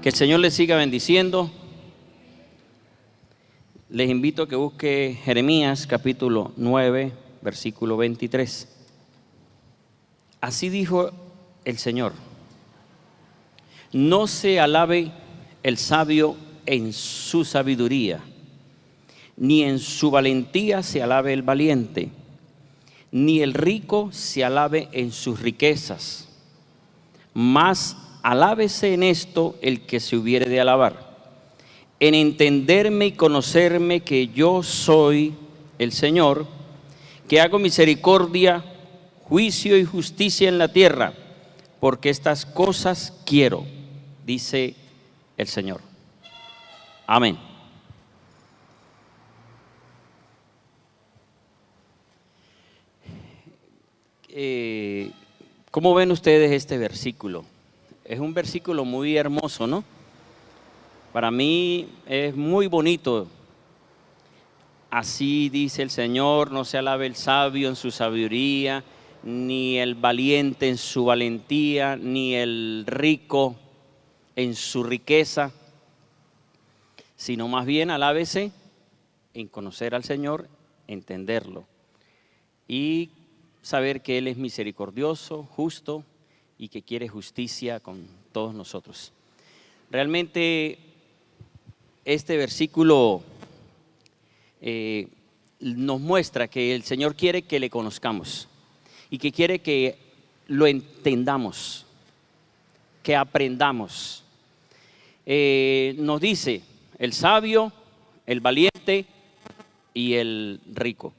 Que el Señor les siga bendiciendo. Les invito a que busque Jeremías capítulo 9, versículo 23. Así dijo el Señor: no se alabe el sabio en su sabiduría, ni en su valentía se alabe el valiente, ni el rico se alabe en sus riquezas, mas alábese en esto el que se hubiere de alabar, en entenderme y conocerme que yo soy el Señor, que hago misericordia, juicio y justicia en la tierra, porque estas cosas quiero, dice el Señor. Amén. ¿Cómo ven ustedes este versículo? Es un versículo muy hermoso, ¿no? Para mí es muy bonito. Así dice el Señor: no se alabe el sabio en su sabiduría, ni el valiente en su valentía, ni el rico en su riqueza, sino más bien alábese en conocer al Señor, entenderlo y saber que Él es misericordioso, justo y que quiere justicia con todos nosotros. Realmente este versículo nos muestra que el Señor quiere que le conozcamos y que quiere que lo entendamos, que aprendamos. Nos dice el sabio, el valiente y el rico.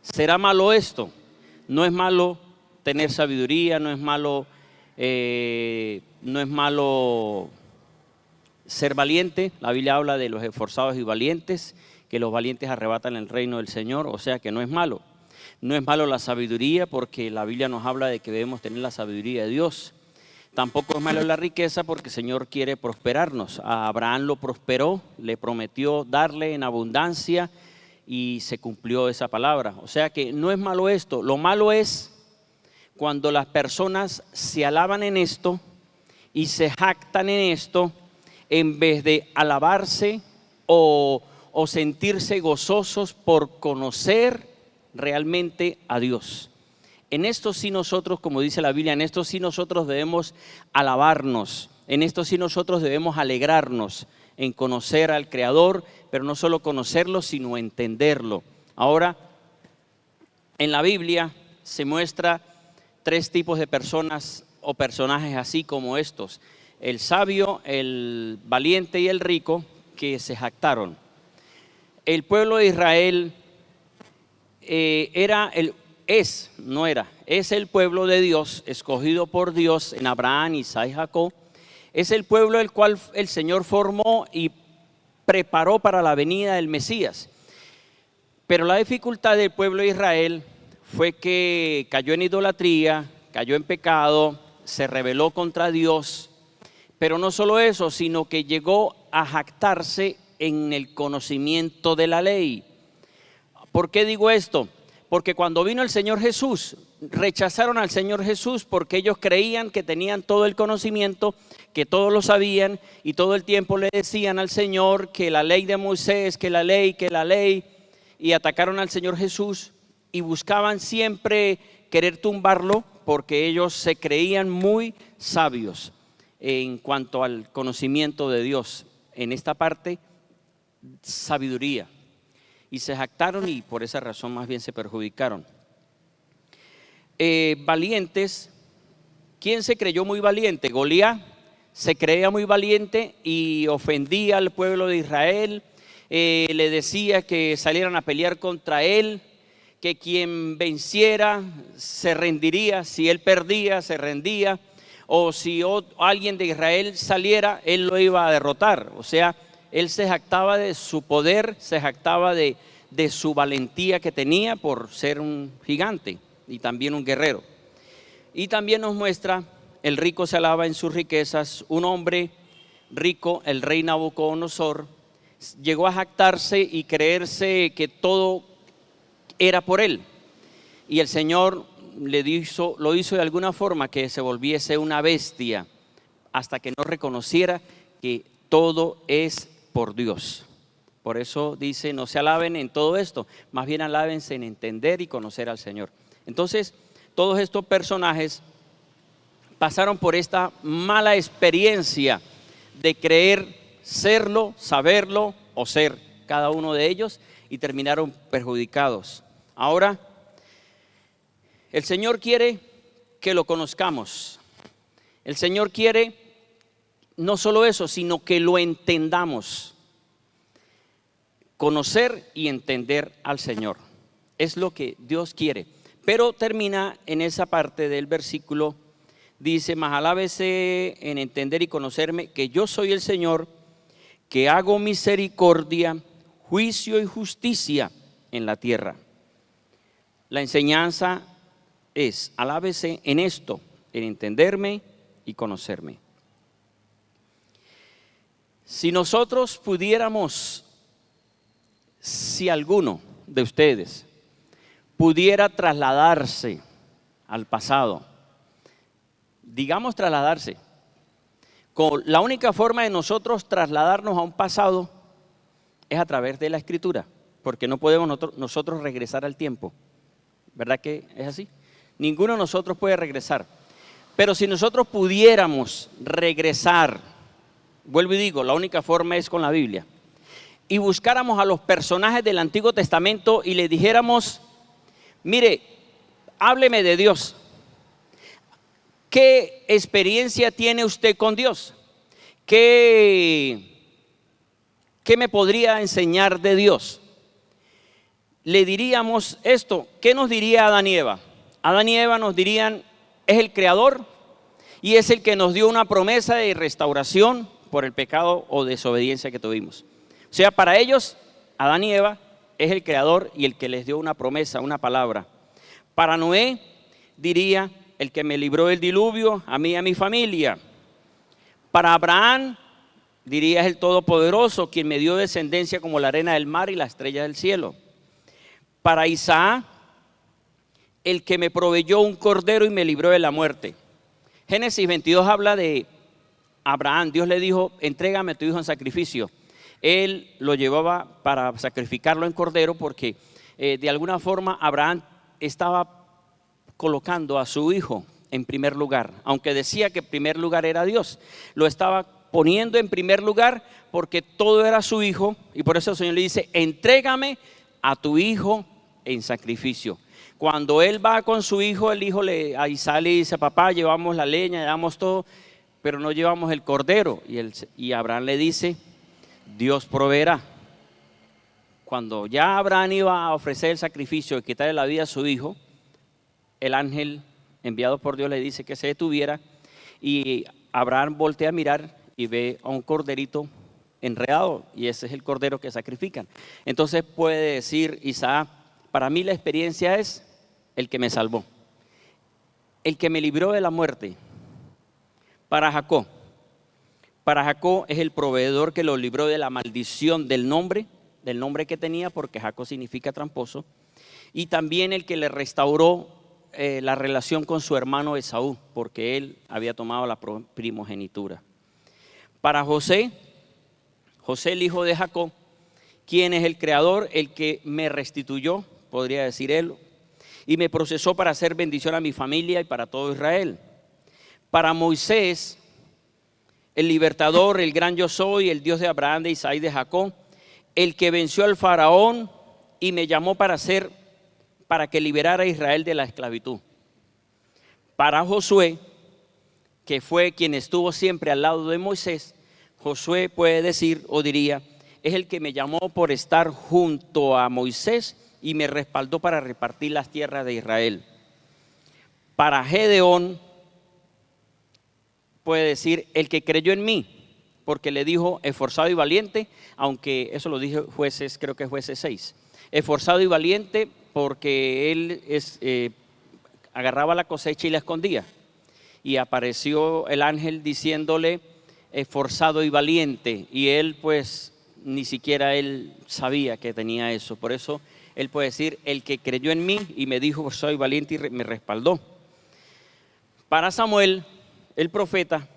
¿Será malo esto? No es malo tener sabiduría, no es malo ser valiente. La Biblia habla de los esforzados y valientes, que los valientes arrebatan el reino del Señor, o sea que no es malo. No es malo la sabiduría, porque la Biblia nos habla de que debemos tener la sabiduría de Dios. Tampoco es malo la riqueza, porque el Señor quiere prosperarnos. A Abraham lo prosperó, le prometió darle en abundancia y se cumplió esa palabra. O sea que no es malo esto. Lo malo es cuando las personas se alaban en esto y se jactan en esto, en vez de alabarse o sentirse gozosos por conocer realmente a Dios. En esto sí nosotros, como dice la Biblia, en esto sí nosotros debemos alabarnos, en esto sí nosotros debemos alegrarnos en conocer al Creador, pero no solo conocerlo, sino entenderlo. Ahora, en la Biblia se muestra tres tipos de personas o personajes así como estos: el sabio, el valiente y el rico, que se jactaron. El pueblo de Israel es el pueblo de Dios, escogido por Dios en Abraham, Isaac y Jacob. Es el pueblo el cual el Señor formó y preparó para la venida del Mesías. Pero la dificultad del pueblo de Israel fue que cayó en idolatría, cayó en pecado, se rebeló contra Dios. Pero no solo eso, sino que llegó a jactarse en el conocimiento de la ley. ¿Por qué digo esto? Porque cuando vino el Señor Jesús, rechazaron al Señor Jesús porque ellos creían que tenían todo el conocimiento, que todos lo sabían, y todo el tiempo le decían al Señor que la ley de Moisés, que la ley, y atacaron al Señor Jesús y buscaban siempre querer tumbarlo porque ellos se creían muy sabios en cuanto al conocimiento de Dios. En esta parte, sabiduría. Y se jactaron y por esa razón más bien se perjudicaron. Valientes. ¿Quién se creyó muy valiente? Goliat se creía muy valiente y ofendía al pueblo de Israel. Le decía que salieran a pelear contra él, que quien venciera se rendiría, si él perdía se rendía, o si alguien de Israel saliera, él lo iba a derrotar. O sea, él se jactaba de su poder, se jactaba de su valentía que tenía por ser un gigante y también un guerrero. Y también nos muestra: el rico se alaba en sus riquezas. Un hombre rico, el rey Nabucodonosor, llegó a jactarse y creerse que todo era por él. Y el Señor lo hizo de alguna forma que se volviese una bestia hasta que no reconociera que todo es por Dios. Por eso dice, no se alaben en todo esto, más bien alábense en entender y conocer al Señor. Entonces, todos estos personajes pasaron por esta mala experiencia de creer serlo, saberlo o ser cada uno de ellos, y terminaron perjudicados. Ahora, el Señor quiere que lo conozcamos. El Señor quiere no solo eso, sino que lo entendamos. Conocer y entender al Señor es lo que Dios quiere. Pero termina en esa parte del versículo, dice, mas alábese en entender y conocerme, que yo soy el Señor, que hago misericordia, juicio y justicia en la tierra. La enseñanza es, alábese en esto, en entenderme y conocerme. Si nosotros pudiéramos, si alguno de ustedes pudiera trasladarse al pasado, digamos trasladarse, la única forma de nosotros trasladarnos a un pasado es a través de la Escritura, porque no podemos nosotros regresar al tiempo. ¿Verdad que es así? Ninguno de nosotros puede regresar. Pero si nosotros pudiéramos regresar, vuelvo y digo, la única forma es con la Biblia, y buscáramos a los personajes del Antiguo Testamento y les dijéramos, mire, hábleme de Dios. ¿Qué experiencia tiene usted con Dios? ¿Qué me podría enseñar de Dios? Le diríamos esto. ¿Qué nos diría Adán y Eva? Adán y Eva nos dirían, es el creador y es el que nos dio una promesa de restauración por el pecado o desobediencia que tuvimos. O sea, para ellos, Adán y Eva es el creador y el que les dio una promesa, una palabra. Para Noé diría, el que me libró del diluvio, a mí y a mi familia. Para Abraham diría, es el Todopoderoso, quien me dio descendencia como la arena del mar y la estrella del cielo. Para Isaac, el que me proveyó un cordero y me libró de la muerte. Génesis 22 habla de Abraham. Dios le dijo, entrégame a tu hijo en sacrificio. Él lo llevaba para sacrificarlo en cordero porque de alguna forma Abraham estaba colocando a su hijo en primer lugar, aunque decía que en primer lugar era Dios, lo estaba poniendo en primer lugar porque todo era su hijo, y por eso el Señor le dice, entrégame a tu hijo en sacrificio. Cuando él va con su hijo, el hijo a Isaac le dice, papá, llevamos la leña, llevamos todo, pero no llevamos el cordero, y Abraham le dice, Dios proveerá. Cuando ya Abraham iba a ofrecer el sacrificio y quitarle la vida a su hijo, el ángel enviado por Dios le dice que se detuviera, y Abraham voltea a mirar y ve a un corderito enredado, y ese es el cordero que sacrifican. Entonces puede decir Isaac, para mí la experiencia es el que me salvó, el que me libró de la muerte. Para Jacob es el proveedor que lo libró de la maldición del nombre que tenía, porque Jacob significa tramposo, y también el que le restauró la relación con su hermano Esaú, porque él había tomado la primogenitura. Para José el hijo de Jacob, quien es el creador, el que me restituyó, podría decir él, y me procesó para hacer bendición a mi familia y para todo Israel. Para Moisés, el libertador, el gran yo soy, el Dios de Abraham, de Isaac y de Jacob, el que venció al faraón y me llamó para que liberara a Israel de la esclavitud. Para Josué, que fue quien estuvo siempre al lado de Moisés, Josué puede decir o diría, es el que me llamó por estar junto a Moisés y me respaldó para repartir las tierras de Israel. Para Gedeón puede decir, el que creyó en mí, porque le dijo esforzado y valiente, aunque eso lo dijo Jueces, creo que es Jueces 6. Esforzado y valiente porque él agarraba la cosecha y la escondía. Y apareció el ángel diciéndole esforzado y valiente, y él pues ni siquiera él sabía que tenía eso. Por eso él puede decir, el que creyó en mí y me dijo soy valiente y me respaldó. Para Samuel, el profeta,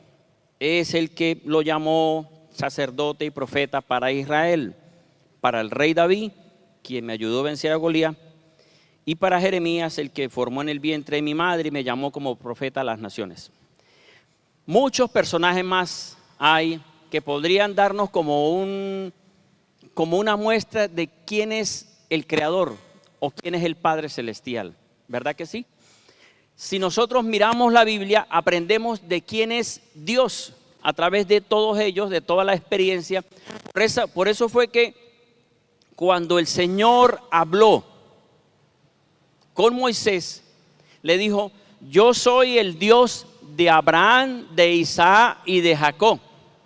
es el que lo llamó sacerdote y profeta para Israel, para el rey David, quien me ayudó a vencer a Goliat, y para Jeremías, el que formó en el vientre de mi madre y me llamó como profeta a las naciones. Muchos personajes más hay que podrían darnos como una muestra de quién es el Creador o quién es el Padre Celestial, ¿verdad que sí? Si nosotros miramos la Biblia, aprendemos de quién es Dios a través de todos ellos, de toda la experiencia. Por eso fue que cuando el Señor habló con Moisés, le dijo: yo soy el Dios de Abraham, de Isaac y de Jacob.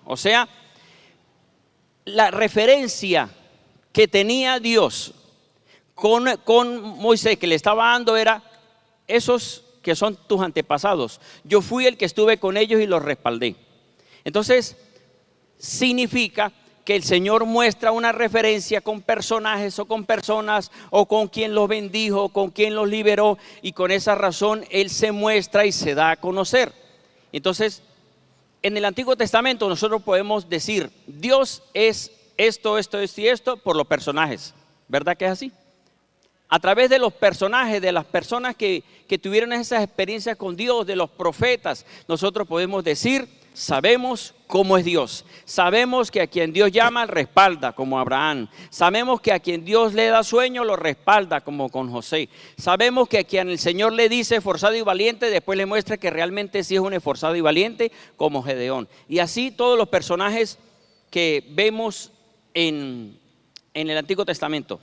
O sea, la referencia que tenía Dios con Moisés, que le estaba dando, era: esos que son tus antepasados, yo fui el que estuve con ellos y los respaldé. Entonces, significa que el Señor muestra una referencia con personajes o con personas o con quien los bendijo, con quien los liberó, y con esa razón Él se muestra y se da a conocer. Entonces, en el Antiguo Testamento nosotros podemos decir: Dios es esto, esto, esto y esto, por los personajes. ¿Verdad que es así? A través de los personajes, de las personas que tuvieron esas experiencias con Dios, de los profetas, nosotros podemos decir: sabemos cómo es Dios. Sabemos que a quien Dios llama, respalda, como Abraham. Sabemos que a quien Dios le da sueño, lo respalda, como con José. Sabemos que a quien el Señor le dice esforzado y valiente, después le muestra que realmente sí es un esforzado y valiente, como Gedeón. Y así todos los personajes que vemos en el Antiguo Testamento.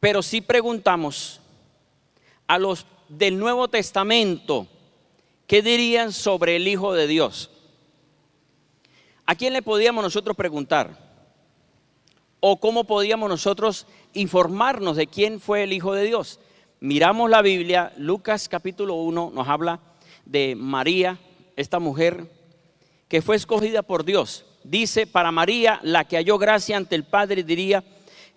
Pero si preguntamos a los del Nuevo Testamento, ¿qué dirían sobre el Hijo de Dios? ¿A quién le podíamos nosotros preguntar? ¿O cómo podíamos nosotros informarnos de quién fue el Hijo de Dios? Miramos la Biblia. Lucas capítulo 1 nos habla de María, esta mujer que fue escogida por Dios. Dice: para María, la que halló gracia ante el Padre, diría: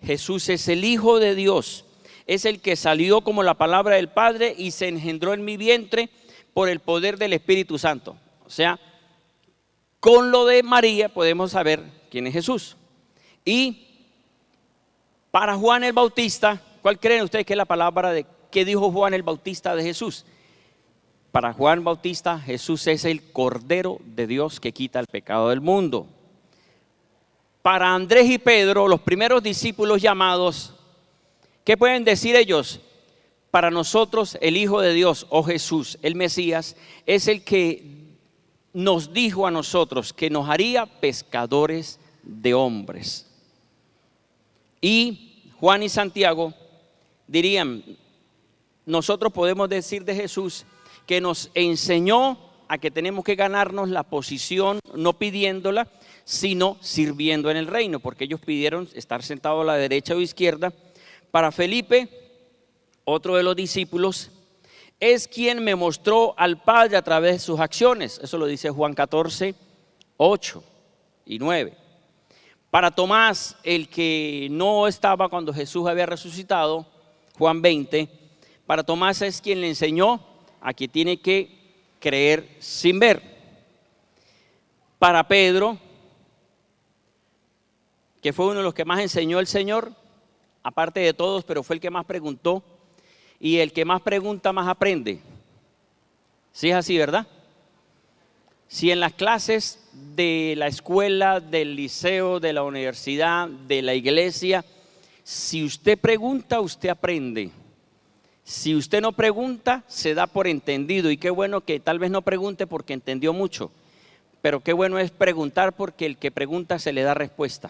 Jesús es el Hijo de Dios, es el que salió como la palabra del Padre y se engendró en mi vientre por el poder del Espíritu Santo. O sea, con lo de María podemos saber quién es Jesús. Y para Juan el Bautista, ¿cuál creen ustedes que es la palabra que dijo Juan el Bautista de Jesús? Para Juan Bautista, Jesús es el Cordero de Dios que quita el pecado del mundo. Para Andrés y Pedro, los primeros discípulos llamados, ¿qué pueden decir ellos? Para nosotros el Hijo de Dios, o Jesús, el Mesías, es el que nos dijo a nosotros que nos haría pescadores de hombres. Y Juan y Santiago dirían: nosotros podemos decir de Jesús que nos enseñó a que tenemos que ganarnos la posición no pidiéndola, sino sirviendo en el reino, porque ellos pidieron estar sentados a la derecha o izquierda. Para Felipe, otro de los discípulos, es quien me mostró al Padre a través de sus acciones. Eso lo dice Juan 14, 8 y 9. Para Tomás, el que no estaba cuando Jesús había resucitado, Juan 20, para Tomás es quien le enseñó a que tiene que creer sin ver. Para Pedro, que fue uno de los que más enseñó el Señor, aparte de todos, pero fue el que más preguntó, y el que más pregunta más aprende. ¿Sí es así, verdad? Si en las clases de la escuela, del liceo, de la universidad, de la iglesia, si usted pregunta, usted aprende. Si usted no pregunta, se da por entendido. Y qué bueno que tal vez no pregunte porque entendió mucho, pero qué bueno es preguntar, porque el que pregunta se le da respuesta.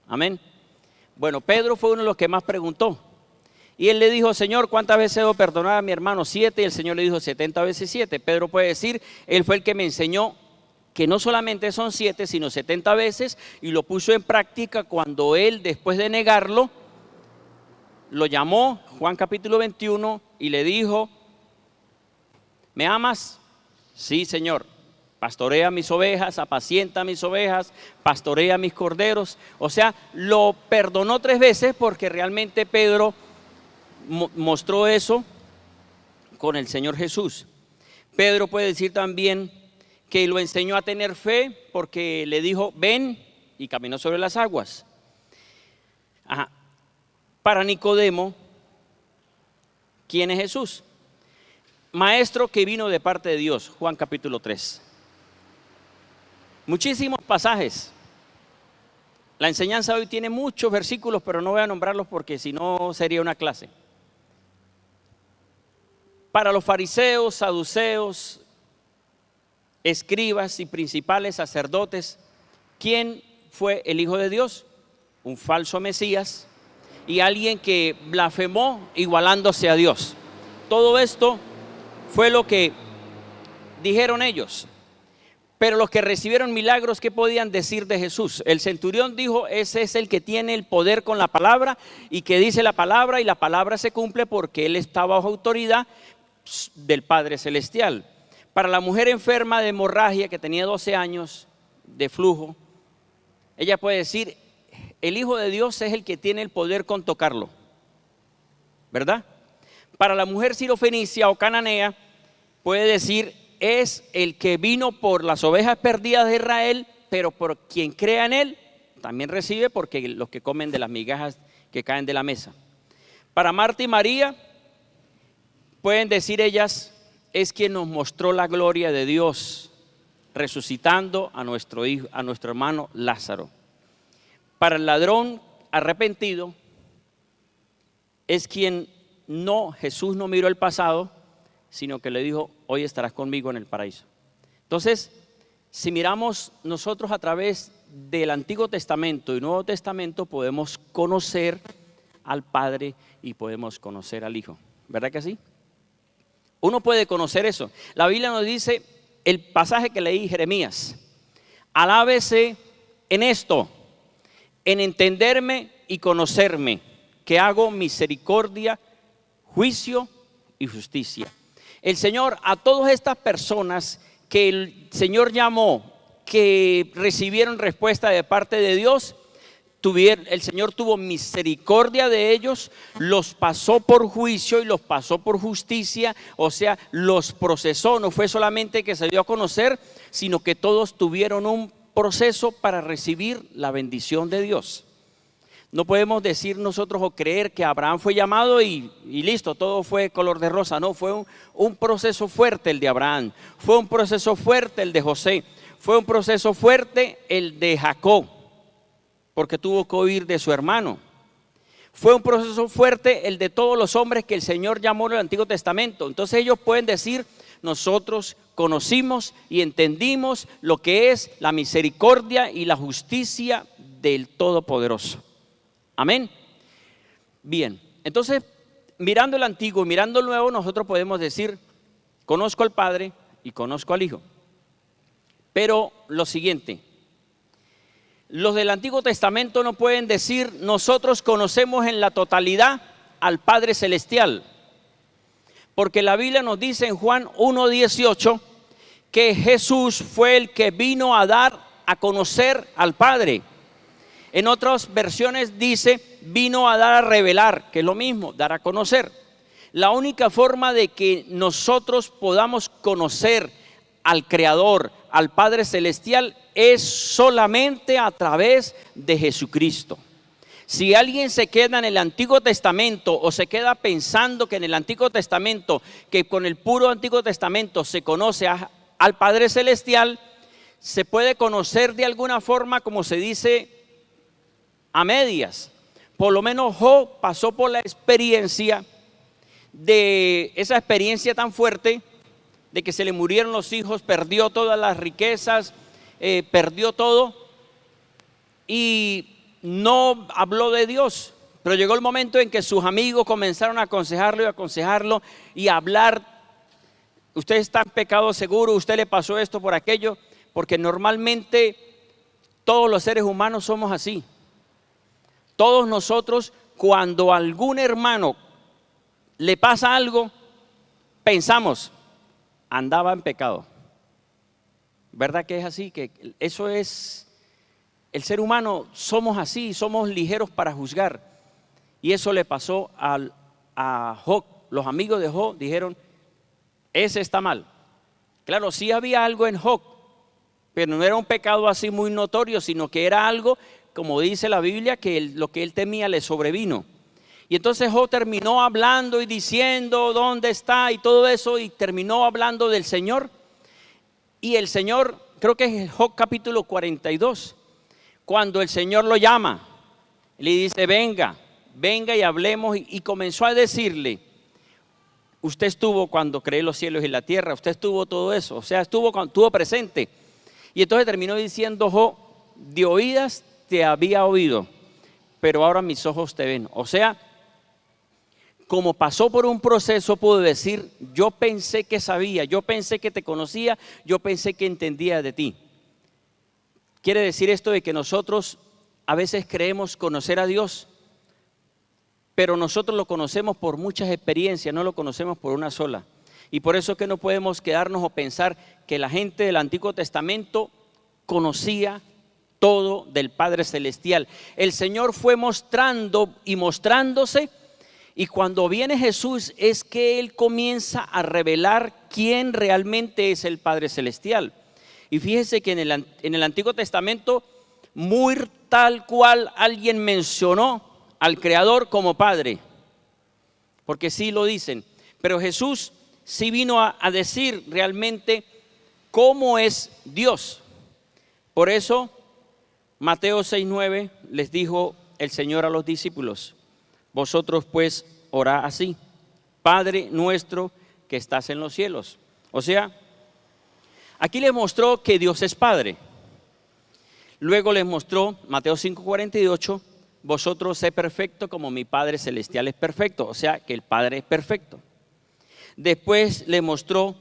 Amén. Bueno, Pedro fue uno de los que más preguntó. Y él le dijo: Señor, ¿cuántas veces debo perdonar a mi hermano? 7. Y el Señor le dijo: 70 veces 7. Pedro puede decir: él fue el que me enseñó que no solamente son 7, sino 70 veces, y lo puso en práctica cuando él, después de negarlo, lo llamó, Juan capítulo 21, y le dijo: ¿me amas? Sí, Señor. Pastorea mis ovejas, apacienta mis ovejas, pastorea mis corderos. O sea, lo perdonó 3 veces porque realmente Pedro mostró eso con el Señor Jesús. Pedro puede decir también que lo enseñó a tener fe porque le dijo, ven, y caminó sobre las aguas. Ajá. Para Nicodemo, ¿quién es Jesús? Maestro que vino de parte de Dios, Juan capítulo 3. Muchísimos pasajes. La enseñanza hoy tiene muchos versículos, pero no voy a nombrarlos porque si no sería una clase. Para los fariseos, saduceos, escribas y principales sacerdotes, ¿quién fue el Hijo de Dios? Un falso Mesías y alguien que blasfemó igualándose a Dios. Todo esto fue lo que dijeron ellos. Pero los que recibieron milagros, ¿qué podían decir de Jesús? El centurión dijo, ese es el que tiene el poder con la palabra y que dice la palabra y la palabra se cumple porque él está bajo autoridad del Padre Celestial. Para la mujer enferma de hemorragia que tenía 12 años de flujo, ella puede decir, el Hijo de Dios es el que tiene el poder con tocarlo, ¿verdad? Para la mujer sirofenicia o cananea puede decir, es el que vino por las ovejas perdidas de Israel, pero por quien crea en él, también recibe porque los que comen de las migajas que caen de la mesa. Para Marta y María, pueden decir ellas, es quien nos mostró la gloria de Dios, resucitando a nuestro hijo, a nuestro hermano Lázaro. Para el ladrón arrepentido, es quien Jesús no miró el pasado, sino que le dijo, hoy estarás conmigo en el paraíso. Entonces, si miramos nosotros a través del Antiguo Testamento y Nuevo Testamento, podemos conocer al Padre y podemos conocer al Hijo. ¿Verdad que sí? Uno puede conocer eso. La Biblia nos dice, el pasaje que leí, Jeremías, alábese en esto, en entenderme y conocerme, que hago misericordia, juicio y justicia. El Señor a todas estas personas que el Señor llamó, que recibieron respuesta de parte de Dios, el Señor tuvo misericordia de ellos, los pasó por juicio y los pasó por justicia, o sea, los procesó. No fue solamente que se dio a conocer, sino que todos tuvieron un proceso para recibir la bendición de Dios. No podemos decir nosotros o creer que Abraham fue llamado y listo, todo fue color de rosa. No, fue un proceso fuerte el de Abraham, fue un proceso fuerte el de José, fue un proceso fuerte el de Jacob, porque tuvo que huir de su hermano. Fue un proceso fuerte el de todos los hombres que el Señor llamó en el Antiguo Testamento. Entonces ellos pueden decir, nosotros conocimos y entendimos lo que es la misericordia y la justicia del Todopoderoso. Amén. Bien, entonces mirando el Antiguo y mirando el Nuevo, nosotros podemos decir, conozco al Padre y conozco al Hijo. Pero lo siguiente, los del Antiguo Testamento no pueden decir, nosotros conocemos en la totalidad al Padre Celestial. Porque la Biblia nos dice en Juan 1:18 que Jesús fue el que vino a dar a conocer al Padre. En otras versiones dice, vino a dar a revelar, que es lo mismo, dar a conocer. La única forma de que nosotros podamos conocer al Creador, al Padre Celestial, es solamente a través de Jesucristo. Si alguien se queda en el Antiguo Testamento o se queda pensando que en el Antiguo Testamento, que con el puro Antiguo Testamento se conoce al Padre Celestial, se puede conocer de alguna forma, como se dice, a medias. Por lo menos Job pasó por la experiencia de esa experiencia tan fuerte de que se le murieron los hijos, perdió todas las riquezas, perdió todo y no habló de Dios. Pero llegó el momento en que sus amigos comenzaron a aconsejarlo y a hablar. Usted está en pecado seguro, usted le pasó esto por aquello, porque normalmente todos los seres humanos somos así. Todos nosotros, cuando a algún hermano le pasa algo, pensamos, andaba en pecado. ¿Verdad que es así? Que eso es, el ser humano somos así, somos ligeros para juzgar. Y eso le pasó a Job. Los amigos de Job dijeron, ese está mal. Claro, sí había algo en Job, Pero no era un pecado así muy notorio, sino que era algo, como dice la Biblia, que lo que él temía le sobrevino. Y entonces Job terminó hablando y diciendo dónde está y todo eso, y terminó hablando del Señor. Y el Señor, creo que es Job capítulo 42, cuando el Señor lo llama, le dice: venga y hablemos, y comenzó a decirle: usted estuvo cuando creé los cielos y la tierra, usted estuvo todo eso, o sea, estuvo presente. Y entonces terminó diciendo Job: de oídas te había oído, pero ahora mis ojos te ven. O sea, como pasó por un proceso, pudo decir: yo pensé que sabía, yo pensé que te conocía, yo pensé que entendía de ti. Quiere decir esto de que nosotros a veces creemos conocer a Dios, pero nosotros lo conocemos por muchas experiencias, no lo conocemos por una sola. Y por eso es que no podemos quedarnos o pensar que la gente del Antiguo Testamento conocía todo del Padre Celestial. El Señor fue mostrando y mostrándose, y cuando viene Jesús es que Él comienza a revelar quién realmente es el Padre Celestial. Y fíjese que en el Antiguo Testamento, muy tal cual alguien mencionó al Creador como Padre, porque sí lo dicen, pero Jesús sí vino a decir realmente cómo es Dios. Por eso Mateo 6:9 les dijo el Señor a los discípulos: vosotros pues orad así: Padre nuestro que estás en los cielos. O sea, aquí les mostró que Dios es Padre. Luego les mostró Mateo 5:48: vosotros sed perfectos como mi Padre celestial es perfecto. O sea, que el Padre es perfecto. Después le mostró,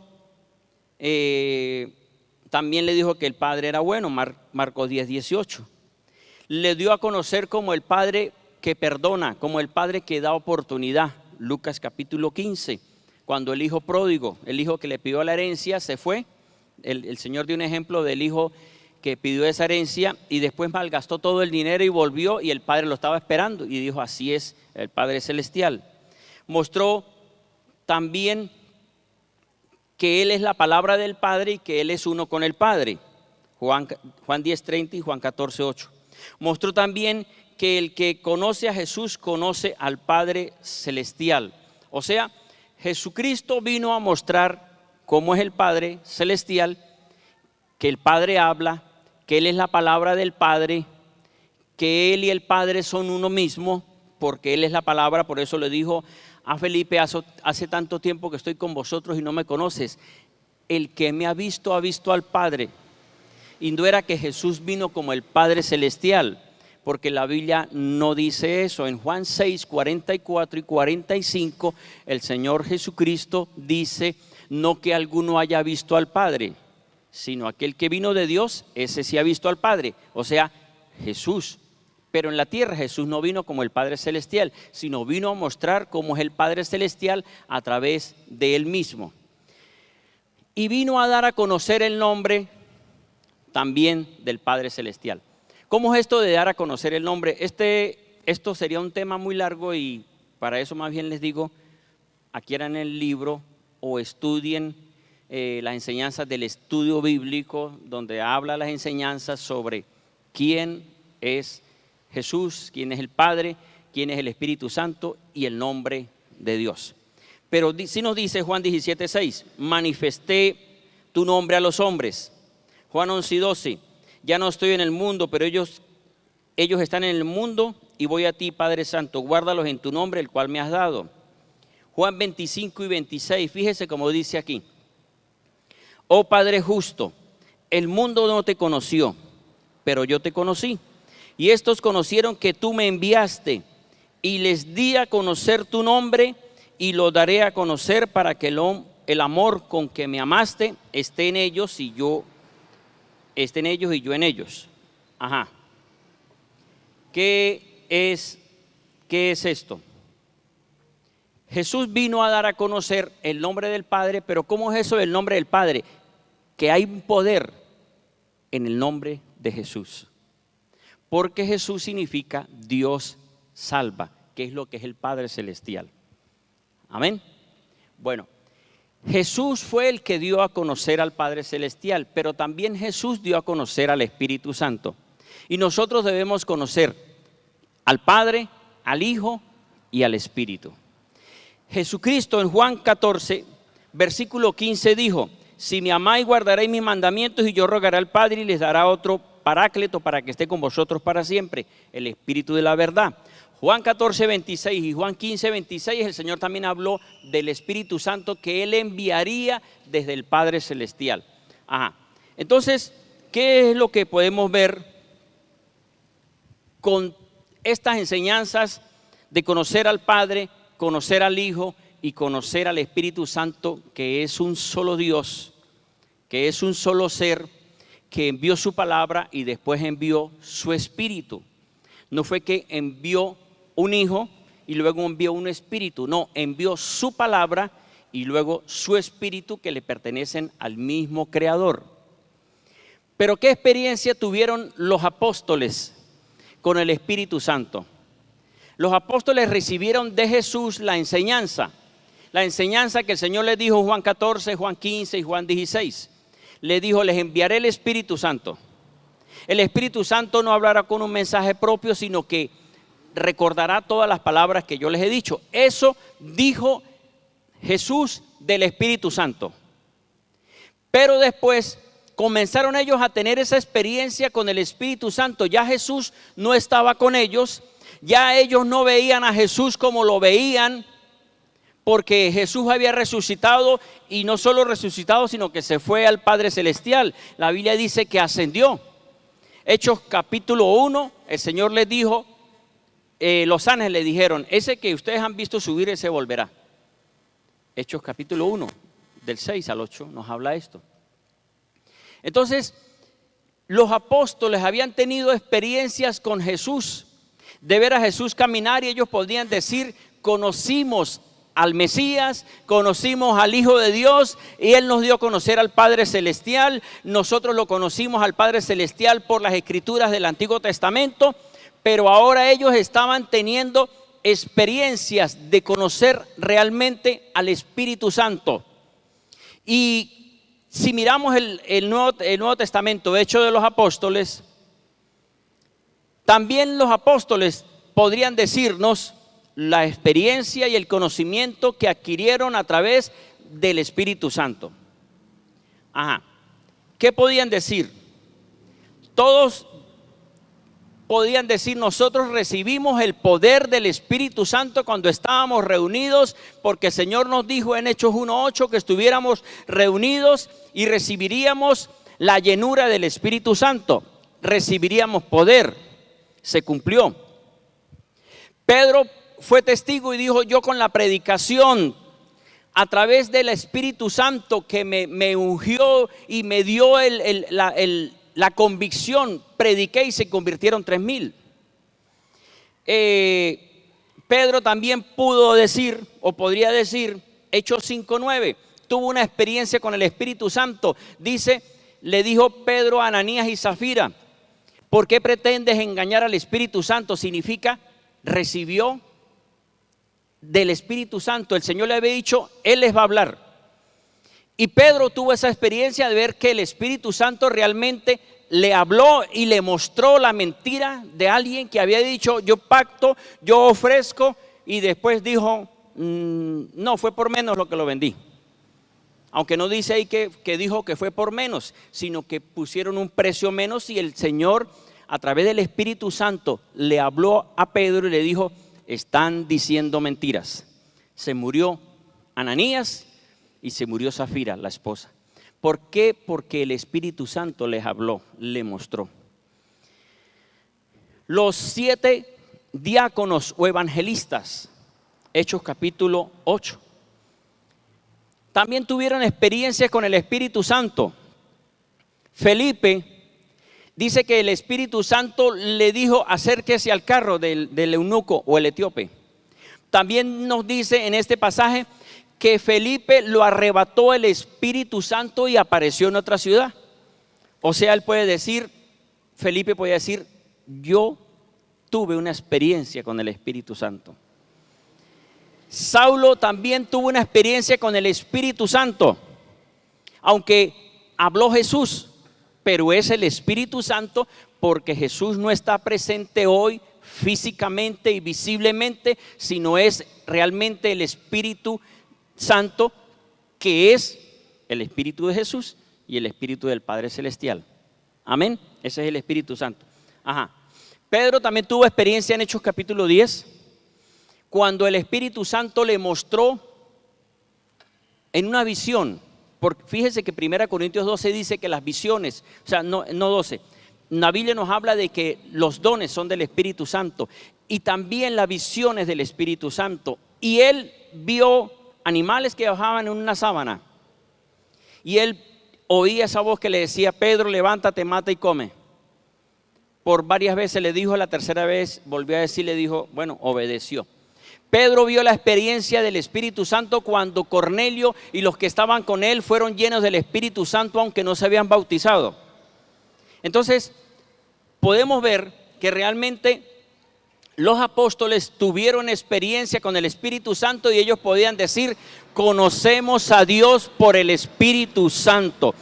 también le dijo que el Padre era bueno, Marcos 10:18. Le dio a conocer como el Padre que perdona, como el Padre que da oportunidad, Lucas capítulo 15, cuando el hijo pródigo, el hijo que le pidió la herencia, se fue. El Señor dio un ejemplo del hijo que pidió esa herencia y después malgastó todo el dinero y volvió, y el Padre lo estaba esperando y dijo: así es el Padre Celestial. Mostró también que Él es la palabra del Padre y que Él es uno con el Padre, Juan 10:30 y Juan 14:8. Mostró también que el que conoce a Jesús conoce al Padre Celestial. O sea, Jesucristo vino a mostrar cómo es el Padre Celestial, que el Padre habla, que Él es la palabra del Padre, que Él y el Padre son uno mismo, porque Él es la palabra. Por eso le dijo a Felipe: hace tanto tiempo que estoy con vosotros y no me conoces. El que me ha visto al Padre. Y no era que Jesús vino como el Padre Celestial, porque la Biblia no dice eso. En Juan 6:44 y 45, el Señor Jesucristo dice: no que alguno haya visto al Padre, sino aquel que vino de Dios, ese sí ha visto al Padre. O sea, Jesús. Pero en la tierra Jesús no vino como el Padre Celestial, sino vino a mostrar cómo es el Padre Celestial a través de Él mismo. Y vino a dar a conocer el nombre también del Padre Celestial. ¿Cómo es esto de dar a conocer el nombre? Esto sería un tema muy largo, y para eso más bien les digo: adquieran el libro o estudien las enseñanzas del estudio bíblico, donde habla las enseñanzas sobre quién es Jesús, quién es el Padre, quién es el Espíritu Santo y el nombre de Dios. Pero si nos dice Juan 17:6: manifesté tu nombre a los hombres. Juan 11:12: ya no estoy en el mundo, pero ellos están en el mundo, y voy a ti, Padre Santo, guárdalos en tu nombre, el cual me has dado. Juan 25:26, fíjese cómo dice aquí: oh Padre justo, el mundo no te conoció, pero yo te conocí, y estos conocieron que tú me enviaste, y les di a conocer tu nombre, y lo daré a conocer para que el amor con que me amaste esté en ellos y yo en ellos. Ajá. ¿Qué es esto? Jesús vino a dar a conocer el nombre del Padre, pero ¿cómo es eso del nombre del Padre? Que hay un poder en el nombre de Jesús. Porque Jesús significa Dios salva, que es lo que es el Padre Celestial. Amén. Bueno, Jesús fue el que dio a conocer al Padre Celestial, pero también Jesús dio a conocer al Espíritu Santo. Y nosotros debemos conocer al Padre, al Hijo y al Espíritu. Jesucristo en Juan 14, versículo 15 dijo: si me amáis, guardaréis mis mandamientos, y yo rogaré al Padre y les dará otro Paráclito para que esté con vosotros para siempre, el Espíritu de la verdad. Juan 14, 26 y Juan 15, 26, el Señor también habló del Espíritu Santo que Él enviaría desde el Padre Celestial. Entonces, ¿qué es lo que podemos ver con estas enseñanzas de conocer al Padre, conocer al Hijo y conocer al Espíritu Santo, que es un solo Dios, que es un solo ser, que envió su palabra y después envió su Espíritu? No fue que envió un hijo y luego envió un espíritu, no, envió su palabra y luego su espíritu, que le pertenecen al mismo Creador. Pero ¿qué experiencia tuvieron los apóstoles con el Espíritu Santo? Los apóstoles recibieron de Jesús la enseñanza que el Señor les dijo en Juan 14, Juan 15 y Juan 16. Le dijo: les enviaré el Espíritu Santo. El Espíritu Santo no hablará con un mensaje propio, sino que recordará todas las palabras que yo les he dicho. Eso dijo Jesús del Espíritu Santo. Pero después comenzaron ellos a tener esa experiencia con el Espíritu Santo. Ya Jesús no estaba con ellos, ya ellos no veían a Jesús como lo veían, porque Jesús había resucitado, y no solo resucitado, sino que se fue al Padre Celestial. La Biblia dice que ascendió. Hechos capítulo 1, el Señor les dijo, los ángeles le dijeron: ese que ustedes han visto subir, ese volverá. Hechos capítulo 1, del 6 al 8 nos habla esto. Entonces, los apóstoles habían tenido experiencias con Jesús, de ver a Jesús caminar, y ellos podían decir: conocimos al Mesías, conocimos al Hijo de Dios, y Él nos dio a conocer al Padre Celestial. Nosotros lo conocimos al Padre Celestial por las escrituras del Antiguo Testamento, pero ahora ellos estaban teniendo experiencias de conocer realmente al Espíritu Santo. Y si miramos el Nuevo Testamento, Hechos de los Apóstoles, también los apóstoles podrían decirnos la experiencia y el conocimiento que adquirieron a través del Espíritu Santo. ¿Qué podían decir? Todos podían decir: nosotros recibimos el poder del Espíritu Santo cuando estábamos reunidos, porque el Señor nos dijo en Hechos 1:8 que estuviéramos reunidos y recibiríamos la llenura del Espíritu Santo, recibiríamos poder. Se cumplió. Pedro fue testigo y dijo: yo con la predicación a través del Espíritu Santo que me ungió y me dio la convicción, prediqué y se convirtieron 3,000. Pedro también pudo decir, o podría decir, Hechos 5:9, tuvo una experiencia con el Espíritu Santo. Dice: le dijo Pedro a Ananías y Zafira: ¿por qué pretendes engañar al Espíritu Santo? Significa, recibió del Espíritu Santo. El Señor le había dicho: Él les va a hablar. Y Pedro tuvo esa experiencia de ver que el Espíritu Santo realmente le habló y le mostró la mentira de alguien que había dicho: yo pacto, yo ofrezco, y después dijo: no, fue por menos lo que lo vendí. Aunque no dice ahí que dijo que fue por menos, sino que pusieron un precio menos, y el Señor a través del Espíritu Santo le habló a Pedro y le dijo: están diciendo mentiras. Se murió Ananías y se murió Zafira, la esposa. ¿Por qué? Porque el Espíritu Santo les habló, le mostró. Los 7 diáconos o evangelistas, Hechos capítulo 8, también tuvieron experiencias con el Espíritu Santo. Felipe dice que el Espíritu Santo le dijo: acérquese al carro del eunuco o el etíope. También nos dice en este pasaje que Felipe lo arrebató el Espíritu Santo y apareció en otra ciudad. O sea, Felipe puede decir: yo tuve una experiencia con el Espíritu Santo. Saulo también tuvo una experiencia con el Espíritu Santo, aunque habló Jesús, pero es el Espíritu Santo porque Jesús no está presente hoy físicamente y visiblemente, sino es realmente el Espíritu Santo, que es el Espíritu de Jesús y el Espíritu del Padre Celestial. Amén. Ese es el Espíritu Santo. Ajá. Pedro también tuvo experiencia en Hechos capítulo 10, cuando el Espíritu Santo le mostró en una visión. Porque fíjese que 1 Corintios 12 dice que las visiones, o sea, no 12, la Biblia nos habla de que los dones son del Espíritu Santo y también las visiones del Espíritu Santo. Y él vio animales que bajaban en una sábana y él oía esa voz que le decía: Pedro, levántate, mata y come. Por varias veces le dijo, la tercera vez volvió a decir, le dijo, bueno, obedeció. Pedro vio la experiencia del Espíritu Santo cuando Cornelio y los que estaban con él fueron llenos del Espíritu Santo, aunque no se habían bautizado. Entonces, podemos ver que realmente los apóstoles tuvieron experiencia con el Espíritu Santo y ellos podían decir: conocemos a Dios por el Espíritu Santo.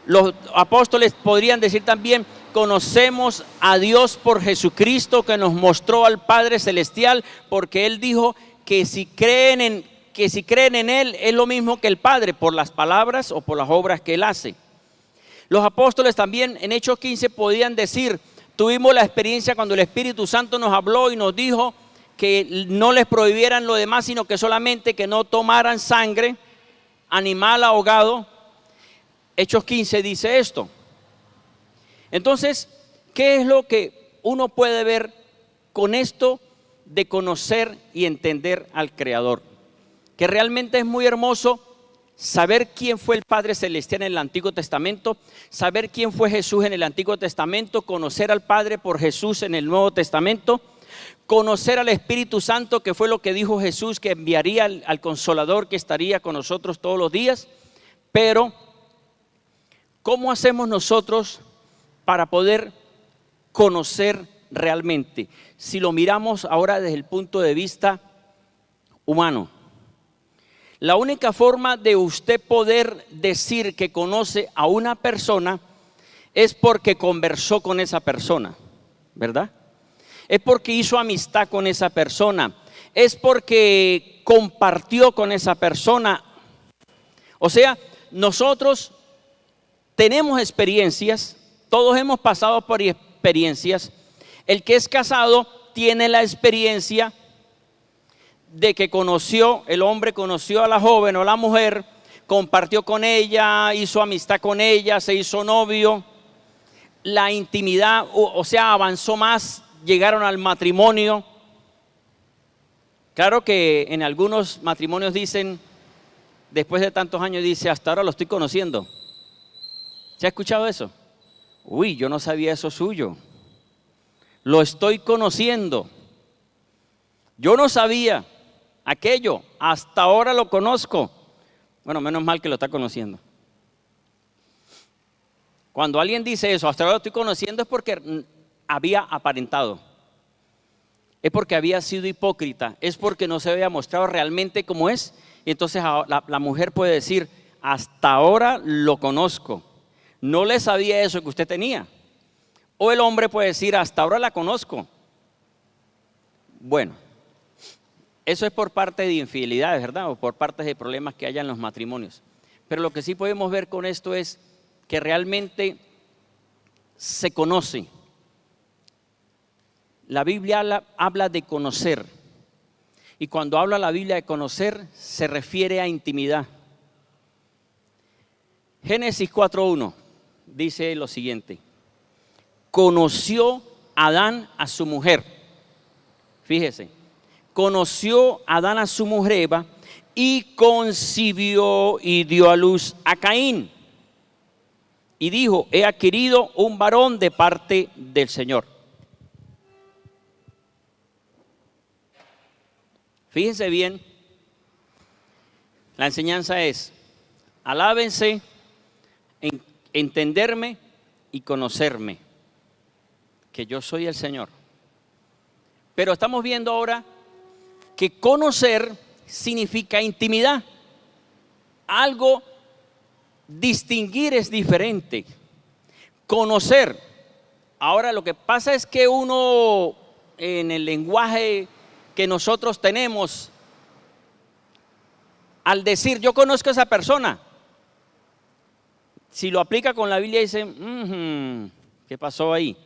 Los apóstoles podrían decir también: conocemos a Dios por Jesucristo, que nos mostró al Padre Celestial, porque Él dijo que si creen en Él es lo mismo que el Padre, por las palabras o por las obras que Él hace. Los apóstoles también en Hechos 15 podían decir: tuvimos la experiencia cuando el Espíritu Santo nos habló y nos dijo que no les prohibieran lo demás, sino que solamente que no tomaran sangre, animal ahogado. Hechos 15 dice esto. Entonces, ¿qué es lo que uno puede ver con esto de conocer y entender al Creador? Que realmente es muy hermoso saber quién fue el Padre Celestial en el Antiguo Testamento, saber quién fue Jesús en el Antiguo Testamento, conocer al Padre por Jesús en el Nuevo Testamento, conocer al Espíritu Santo, que fue lo que dijo Jesús, que enviaría al Consolador que estaría con nosotros todos los días. Pero, ¿cómo hacemos nosotros para poder conocer realmente? Si lo miramos ahora desde el punto de vista humano, la única forma de usted poder decir que conoce a una persona es porque conversó con esa persona, ¿verdad? Es porque hizo amistad con esa persona, es porque compartió con esa persona. O sea, nosotros tenemos experiencias, todos hemos pasado por experiencias. El que es casado tiene la experiencia de que el hombre conoció a la joven o la mujer, compartió con ella, hizo amistad con ella, se hizo novio, la intimidad, o sea, avanzó más, llegaron al matrimonio. Claro que en algunos matrimonios dicen, después de tantos años, dice: hasta ahora lo estoy conociendo. ¿Se ha escuchado eso? Uy, yo no sabía eso suyo. Lo estoy conociendo. Yo no sabía aquello, hasta ahora lo conozco. Bueno, menos mal que lo está conociendo. Cuando alguien dice eso, hasta ahora lo estoy conociendo, es porque había aparentado, es porque había sido hipócrita, es porque no se había mostrado realmente como es. Y entonces la mujer puede decir: hasta ahora lo conozco, no le sabía eso que usted tenía. O el hombre puede decir: hasta ahora la conozco. Bueno, eso es por parte de infidelidades, ¿verdad? O por parte de problemas que haya en los matrimonios. Pero lo que sí podemos ver con esto es que realmente se conoce. La Biblia habla de conocer. Y cuando habla la Biblia de conocer, se refiere a intimidad. Génesis 4:1 dice lo siguiente: conoció Adán a su mujer. Fíjese, conoció Adán a su mujer Eva y concibió y dio a luz a Caín. Y dijo: he adquirido un varón de parte del Señor. Fíjense bien, la enseñanza es: alábense en entenderme y conocerme, que yo soy el Señor. Pero estamos viendo ahora que conocer significa intimidad. Algo, distinguir es diferente. Conocer. Ahora lo que pasa es que uno, en el lenguaje que nosotros tenemos, al decir yo conozco a esa persona, si lo aplica con la Biblia dice, ¿qué pasó ahí?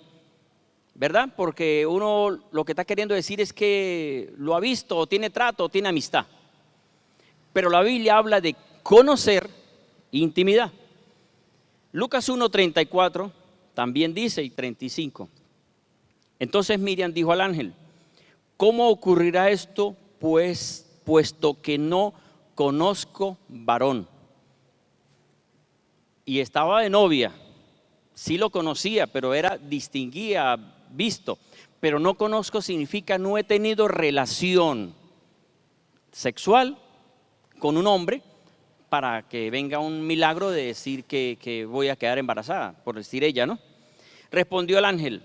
¿Verdad? Porque uno lo que está queriendo decir es que lo ha visto, o tiene trato, o tiene amistad. Pero la Biblia habla de conocer intimidad. Lucas 1:34 también dice, y 35. Entonces Miriam dijo al ángel, ¿cómo ocurrirá esto? Pues, puesto que no conozco varón. Y estaba de novia, sí lo conocía, pero era distinguía, visto. Pero no conozco significa no he tenido relación sexual con un hombre para que venga un milagro de decir que voy a quedar embarazada, por decir ella, ¿no? Respondió el ángel,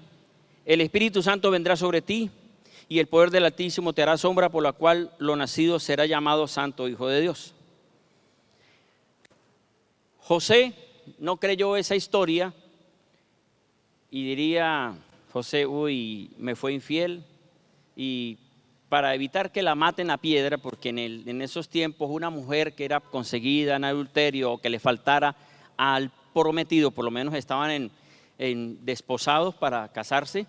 el Espíritu Santo vendrá sobre ti y el poder del Altísimo te hará sombra, por la cual lo nacido será llamado Santo Hijo de Dios. José no creyó esa historia y diría, José, me fue infiel, y para evitar que la maten a piedra, porque en esos tiempos una mujer que era conseguida en adulterio o que le faltara al prometido, por lo menos estaban en desposados para casarse,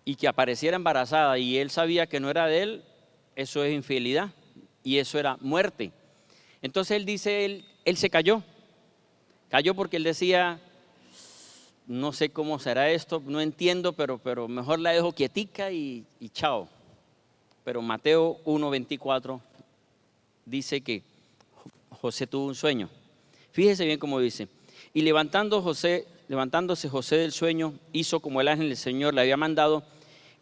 y que apareciera embarazada y él sabía que no era de él, eso es infidelidad y eso era muerte. Entonces él dice, él se cayó porque él decía, no sé cómo será esto, no entiendo, pero mejor la dejo quietica y chao. Pero Mateo 1:24 dice que José tuvo un sueño. Fíjese bien cómo dice, y levantándose José del sueño, hizo como el ángel del Señor le había mandado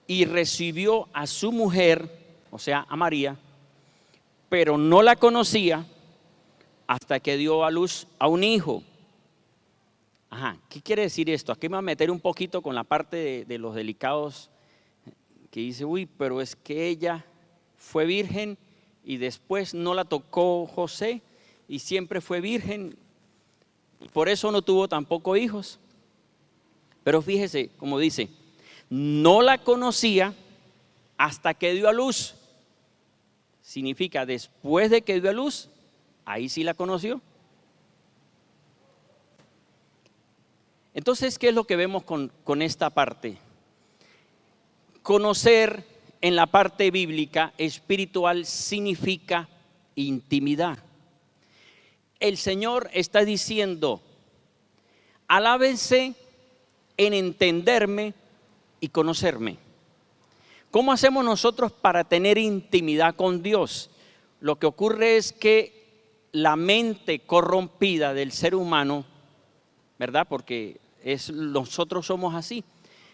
y recibió a su mujer, o sea, a María, pero no la conocía hasta que dio a luz a un hijo. ¿Qué quiere decir esto? Aquí me voy a meter un poquito con la parte de los delicados, que dice, pero es que ella fue virgen y después no la tocó José y siempre fue virgen y por eso no tuvo tampoco hijos. Pero fíjese, como dice, no la conocía hasta que dio a luz. Significa, después de que dio a luz, ahí sí la conoció. Entonces, ¿qué es lo que vemos con esta parte? Conocer en la parte bíblica espiritual significa intimidad. El Señor está diciendo, alábense en entenderme y conocerme. ¿Cómo hacemos nosotros para tener intimidad con Dios? Lo que ocurre es que la mente corrompida del ser humano, ¿verdad? Porque nosotros somos así.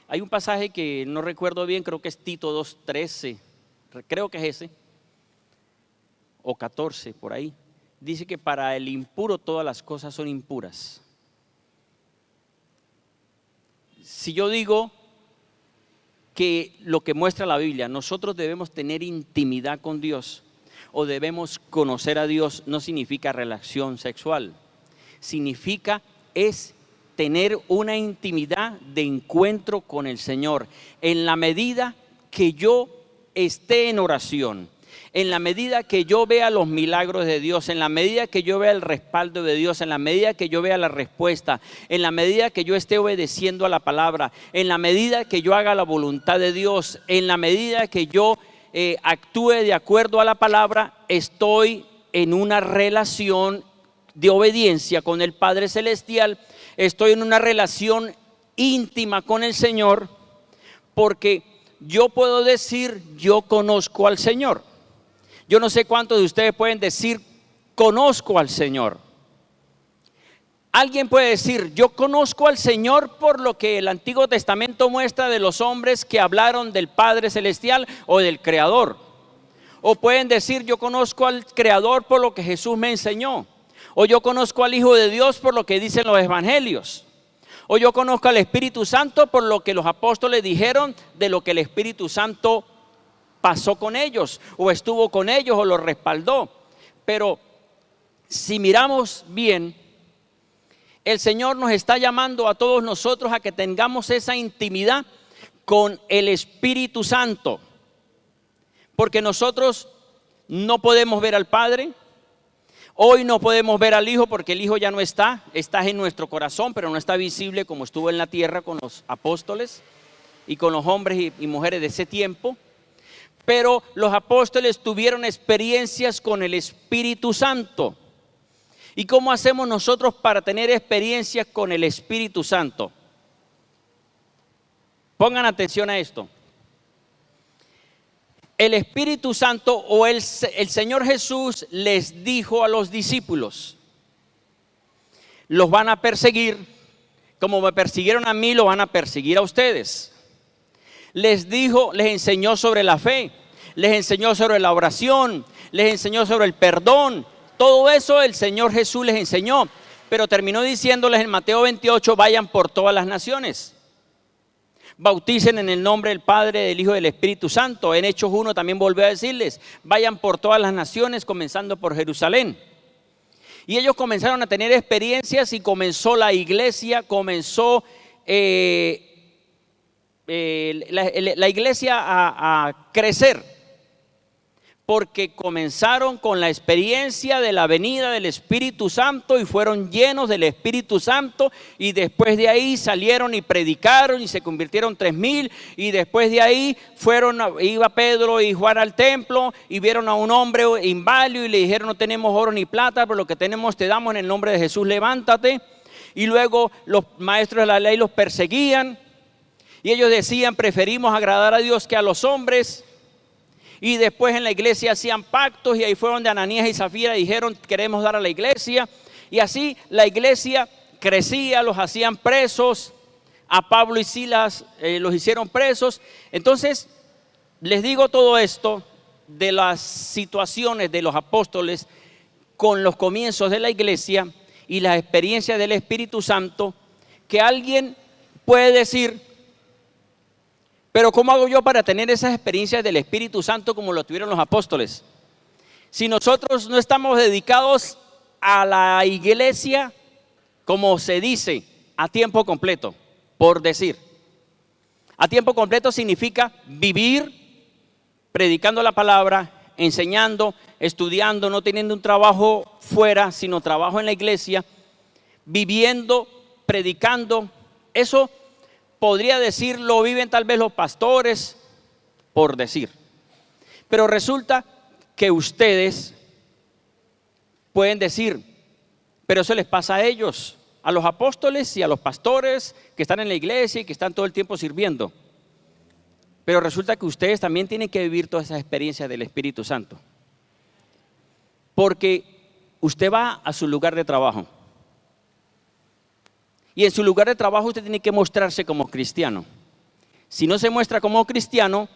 Hay un pasaje que no recuerdo bien, creo que es Tito 2:13, creo que es ese, o 14, por ahí. Dice que para el impuro todas las cosas son impuras. Si yo digo que lo que muestra la Biblia, nosotros debemos tener intimidad con Dios o debemos conocer a Dios, no significa relación sexual, significa tener una intimidad de encuentro con el Señor. En la medida que yo esté en oración, en la medida que yo vea los milagros de Dios, en la medida que yo vea el respaldo de Dios, en la medida que yo vea la respuesta, en la medida que yo esté obedeciendo a la palabra, en la medida que yo haga la voluntad de Dios, en la medida que yo actúe de acuerdo a la palabra, estoy en una relación de obediencia con el Padre Celestial, estoy en una relación íntima con el Señor, porque yo puedo decir, yo conozco al Señor. Yo no sé cuántos de ustedes pueden decir, conozco al Señor. Alguien puede decir, yo conozco al Señor por lo que el Antiguo Testamento muestra de los hombres que hablaron del Padre Celestial o del Creador. O pueden decir, yo conozco al Creador por lo que Jesús me enseñó. O yo conozco al Hijo de Dios por lo que dicen los evangelios. O yo conozco al Espíritu Santo por lo que los apóstoles dijeron de lo que el Espíritu Santo pasó con ellos, o estuvo con ellos, o los respaldó. Pero si miramos bien, el Señor nos está llamando a todos nosotros a que tengamos esa intimidad con el Espíritu Santo. Porque nosotros no podemos ver al Padre. Hoy no podemos ver al Hijo porque el Hijo ya no está en nuestro corazón, pero no está visible como estuvo en la tierra con los apóstoles y con los hombres y mujeres de ese tiempo. Pero los apóstoles tuvieron experiencias con el Espíritu Santo. ¿Y cómo hacemos nosotros para tener experiencias con el Espíritu Santo? Pongan atención a esto. El Espíritu Santo o el Señor Jesús les dijo a los discípulos: los van a perseguir, como me persiguieron a mí, lo van a perseguir a ustedes. Les dijo, les enseñó sobre la fe, les enseñó sobre la oración, les enseñó sobre el perdón. Todo eso el Señor Jesús les enseñó, pero terminó diciéndoles en Mateo 28, vayan por todas las naciones. Bauticen en el nombre del Padre, del Hijo y del Espíritu Santo. En Hechos 1 también volvió a decirles, vayan por todas las naciones, comenzando por Jerusalén. Y ellos comenzaron a tener experiencias y comenzó la iglesia, comenzó la iglesia a crecer. Porque comenzaron con la experiencia de la venida del Espíritu Santo y fueron llenos del Espíritu Santo, y después de ahí salieron y predicaron y se convirtieron 3,000, y después de ahí iba Pedro y Juan al templo y vieron a un hombre inválido y le dijeron: no tenemos oro ni plata, pero lo que tenemos te damos, en el nombre de Jesús levántate. Y luego los maestros de la ley los perseguían y ellos decían: preferimos agradar a Dios que a los hombres. Y después en la iglesia hacían pactos, y ahí fue donde Ananías y Zafira dijeron: queremos dar a la iglesia. Y así la iglesia crecía, los hacían presos. A Pablo y Silas los hicieron presos. Entonces les digo todo esto de las situaciones de los apóstoles con los comienzos de la iglesia y las experiencias del Espíritu Santo, que alguien puede decir: pero ¿cómo hago yo para tener esas experiencias del Espíritu Santo como lo tuvieron los apóstoles? Si nosotros no estamos dedicados a la iglesia, como se dice, a tiempo completo, por decir. A tiempo completo significa vivir predicando la palabra, enseñando, estudiando, no teniendo un trabajo fuera, sino trabajo en la iglesia, viviendo, predicando. Eso podría decir, lo viven tal vez los pastores, por decir. Pero resulta que ustedes pueden decir: pero eso les pasa a ellos, a los apóstoles y a los pastores que están en la iglesia y que están todo el tiempo sirviendo. Pero resulta que ustedes también tienen que vivir todas esas experiencias del Espíritu Santo. Porque usted va a su lugar de trabajo. Y en su lugar de trabajo usted tiene que mostrarse como cristiano. Si no se muestra como cristiano,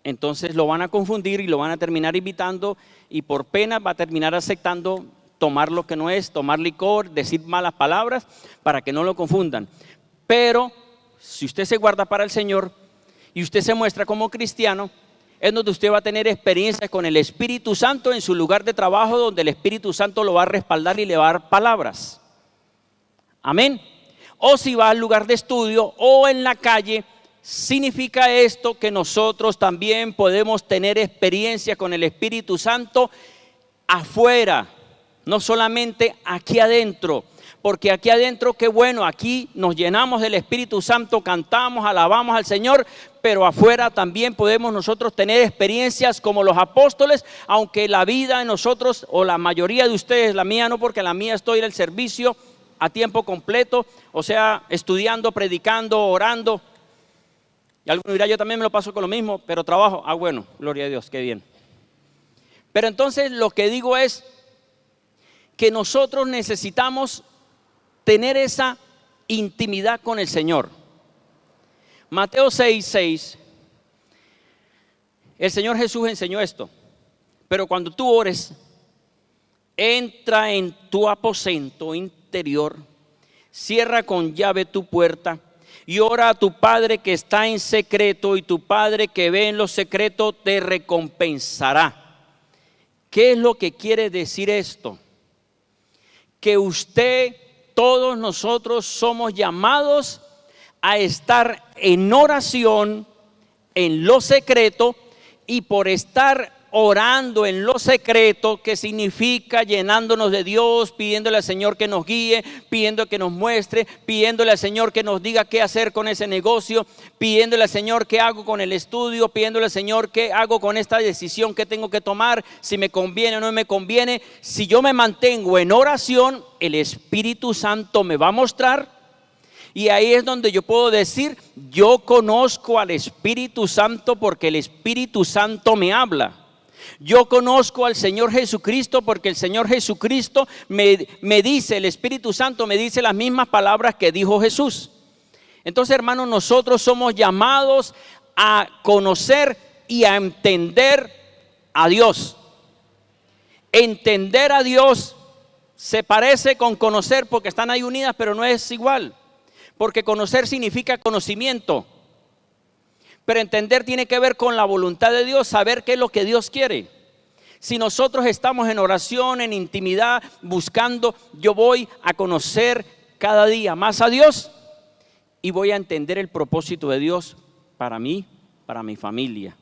entonces lo van a confundir y lo van a terminar invitando, y por pena va a terminar aceptando tomar lo que no es, tomar licor, decir malas palabras, para que no lo confundan. Pero si usted se guarda para el Señor y usted se muestra como cristiano, es donde usted va a tener experiencias con el Espíritu Santo en su lugar de trabajo, donde el Espíritu Santo lo va a respaldar y le va a dar palabras. Amén. O si va al lugar de estudio o en la calle, significa esto que nosotros también podemos tener experiencia con el Espíritu Santo afuera, no solamente aquí adentro. Porque aquí adentro, qué bueno, aquí nos llenamos del Espíritu Santo, cantamos, alabamos al Señor, pero afuera también podemos nosotros tener experiencias como los apóstoles, aunque la vida de nosotros, o la mayoría de ustedes, la mía no, porque la mía estoy en el servicio a tiempo completo, o sea, estudiando, predicando, orando. Y alguno dirá: yo también me lo paso con lo mismo, pero trabajo. Ah, bueno, gloria a Dios, qué bien. Pero entonces lo que digo es que nosotros necesitamos tener esa intimidad con el Señor. Mateo 6:6, el Señor Jesús enseñó esto: pero cuando tú ores, entra en tu aposento interior, cierra con llave tu puerta Y ora a tu Padre que está en secreto, y tu Padre que ve en lo secreto te recompensará. ¿Qué es lo que quiere decir esto? Que usted, todos nosotros somos llamados a estar en oración, en lo secreto, y por estar orando en lo secreto, que significa llenándonos de Dios, pidiéndole al Señor que nos guíe, pidiendo que nos muestre, pidiéndole al Señor que nos diga qué hacer con ese negocio, pidiéndole al Señor qué hago con el estudio, pidiéndole al Señor qué hago con esta decisión que tengo que tomar, si me conviene o no me conviene. Si yo me mantengo en oración, el Espíritu Santo me va a mostrar. Y ahí es donde yo puedo decir, yo conozco al Espíritu Santo porque el Espíritu Santo me habla. Yo conozco al Señor Jesucristo porque el Señor Jesucristo me dice, el Espíritu Santo me dice las mismas palabras que dijo Jesús. Entonces, hermanos, nosotros somos llamados a conocer y a entender a Dios. Entender a Dios se parece con conocer porque están ahí unidas, pero no es igual. Porque conocer significa conocimiento, pero entender tiene que ver con la voluntad de Dios, saber qué es lo que Dios quiere. Si nosotros estamos en oración, en intimidad, buscando, yo voy a conocer cada día más a Dios y voy a entender el propósito de Dios para mí, para mi familia.